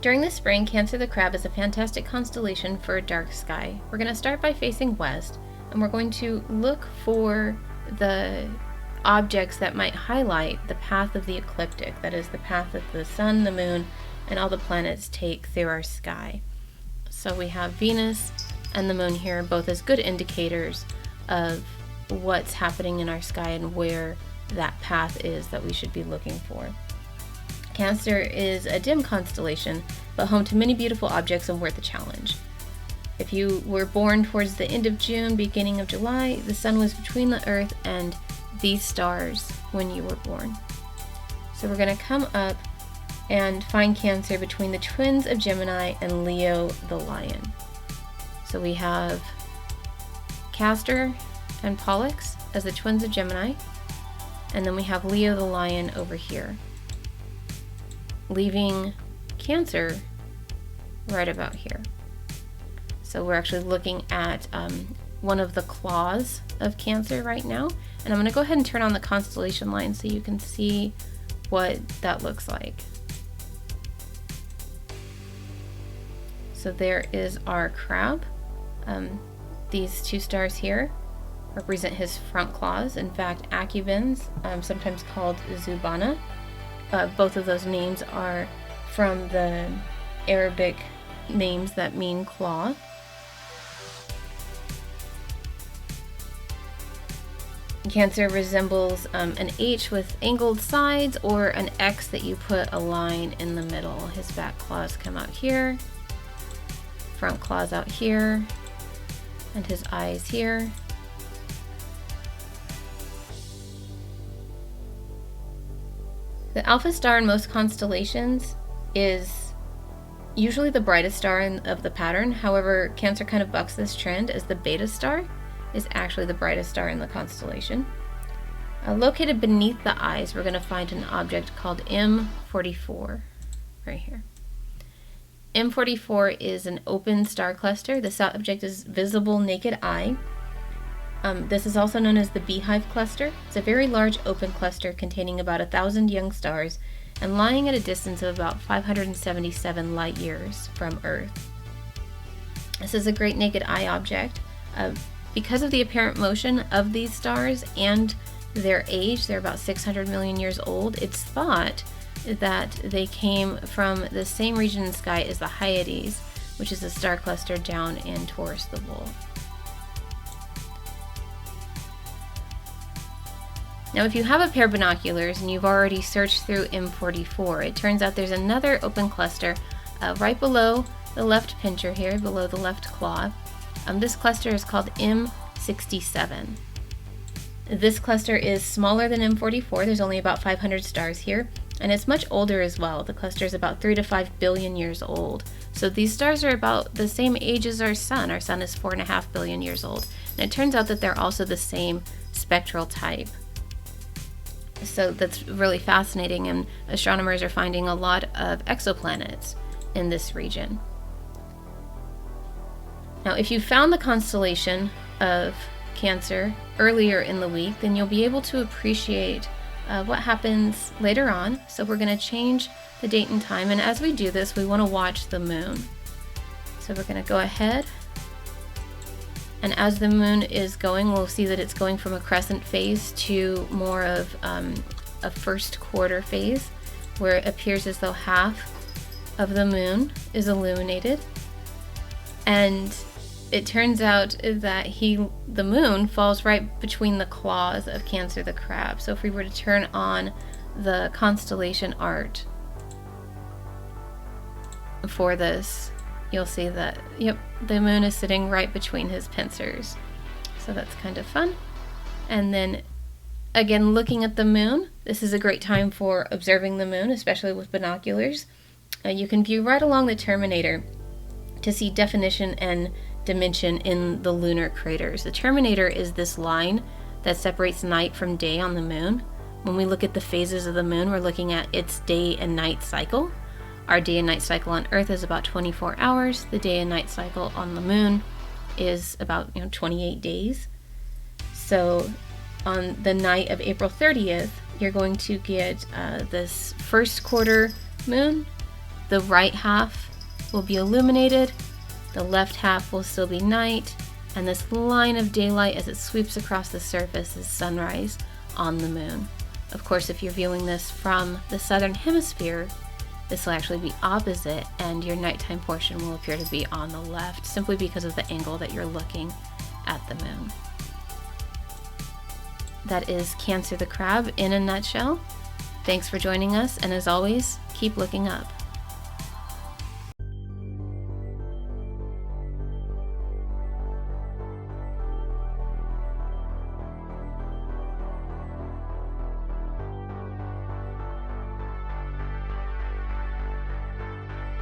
During the spring, Cancer the Crab is a fantastic constellation for a dark sky. We're going to start by facing west, and we're going to look for the objects that might highlight the path of the ecliptic, that is the path that the sun, the moon, and all the planets take through our sky. So we have Venus and the moon here, both as good indicators of what's happening in our sky and where that path is that we should be looking for. Cancer is a dim constellation, but home to many beautiful objects and worth a challenge. If you were born towards the end of June, beginning of July, the sun was between the Earth and these stars when you were born. So we're going to come up and find Cancer between the twins of Gemini and Leo the Lion. So we have Castor and Pollux as the twins of Gemini, and then we have Leo the Lion over here, leaving Cancer right about here. So we're actually looking at one of the claws of Cancer right now, and I'm going to go ahead and turn on the constellation line so you can see what that looks like. So there is our crab. These two stars here represent his front claws. In fact, Acubens, sometimes called Zubana, both of those names are from the Arabic names that mean claw. Cancer resembles an H with angled sides or an X that you put a line in the middle. His back claws come out here, front claws out here, and his eyes here. The alpha star in most constellations is usually the brightest star of the pattern. However, Cancer kind of bucks this trend, as the beta star is actually the brightest star in the constellation. Located beneath the eyes, we're going to find an object called M44 right here. M44 is an open star cluster. This object is visible naked eye. This is also known as the Beehive Cluster. It's a very large open cluster containing about 1,000 young stars and lying at a distance of about 577 light years from Earth. This is a great naked eye object. Because of the apparent motion of these stars and their age, they're about 600 million years old, it's thought that they came from the same region in the sky as the Hyades, which is a star cluster down in Taurus the Bull. Now, if you have a pair of binoculars and you've already searched through M44, it turns out there's another open cluster right below the left pincher here, below the left claw. This cluster is called M67. This cluster is smaller than M44. There's only about 500 stars here, and it's much older as well. The cluster is about 3 to 5 billion years old. So these stars are about the same age as our sun. Our sun is 4.5 billion years old. And it turns out that they're also the same spectral type. So that's really fascinating, and astronomers are finding a lot of exoplanets in this region. Now, if you found the constellation of Cancer earlier in the week, then you'll be able to appreciate what happens later on. So we're going to change the date and time, and as we do this, we want to watch the moon. So we're going to go ahead, and as the moon is going, we'll see that it's going from a crescent phase to more of a first quarter phase, where it appears as though half of the moon is illuminated. And it turns out that the moon falls right between the claws of Cancer the Crab. So if we were to turn on the constellation art for this, you'll see that, yep, the moon is sitting right between his pincers. So that's kind of fun. And then again, looking at the moon, this is a great time for observing the moon, especially with binoculars. You can view right along the terminator to see definition and dimension in the lunar craters. The terminator is this line that separates night from day on the moon. When we look at the phases of the moon, we're looking at its day and night cycle. Our day and night cycle on Earth is about 24 hours. The day and night cycle on the moon is about 28 days. So on the night of April 30th, you're going to get this first quarter moon, The right half will be illuminated, the left half will still be night, and this line of daylight as it sweeps across the surface is sunrise on the moon. Of course, if you're viewing this from the southern hemisphere, this will actually be opposite, and your nighttime portion will appear to be on the left, simply because of the angle that you're looking at the moon. That is Cancer the crab in a nutshell. Thanks for joining us, and as always, keep looking up.